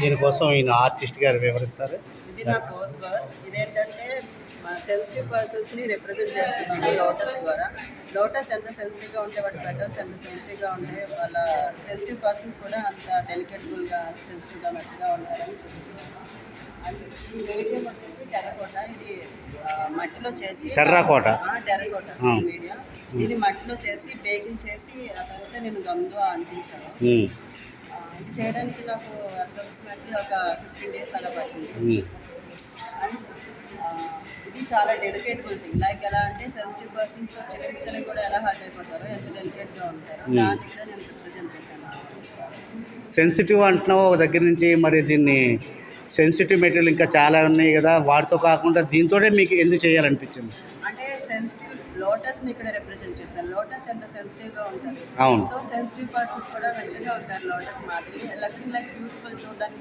దీనికోసం ఈయన ఆర్టిస్ట్ గారు వివరిస్తారు. ఇది నా ఫోర్త్ వర్క్. ఇదేంటంటే సెన్సిటివ్ పర్సన్స్ని రిప్రజెంట్ చేస్తున్నాను లోటస్ ద్వారా. లోటస్ ఎంత సెన్సిటివ్గా ఉంటే వాటి పెటల్స్ ఎంత సెన్సిటివ్గా ఉంటే వాళ్ళ సెన్సిటివ్ పర్సన్స్ కూడా అంత డెలికేట్ఫుల్గా సెన్సిటివ్గా మెత్తగా ఉంటారని చెప్తున్నాను. అండ్ ఈ మీడియం వచ్చేసి టెర్రకోట. ఇది మట్టిలో చేసి టెర్రకోట మీడియం. దీన్ని మట్టిలో చేసి బేకింగ్ చేసి ఆ తర్వాత నేను గమ్తో అంటించాను. ఇది చేయడానికి నాకు అప్రాక్సిమేట్లీ ఒక 15 days అలా పట్టింది. అండ్ ఇది చాలా డెలికేట్ఫుల్ థింగ్. లైక్ ఎలా అంటే సెన్సిటివ్ పర్సన్స్ చిన్న కూడా ఎలా హర్ట్ అయిపోతారో, ఎంత డెలికేట్గా ఉంటారో దాన్ని కూడా నేను రిప్రజెంట్ చేశాను. సెన్సిటివ్ అంటున్నావు ఒక దగ్గర నుంచి, మరి దీన్ని సెన్సిటివ్ మెటీరియల్ ఇంకా చాలా ఉన్నాయి కదా, వాటితో కాకుండా దీంతోనే మీకు ఎందుకు చేయాలనిపించింది? అంటే సెన్సిటివ్ లోటస్ని ఇక్కడ రిప్రజెంట్ చేశాను. లోటస్ ఎంత సెన్సిటివ్గా ఉంటుంది. అవును. సో సెన్సిటివ్ పర్సన్స్ కూడా మెత్తగా ఉంటారు లోటస్ మాదిరి. లుకింగ్ లైక్ బ్యూటిఫుల్, చూడడానికి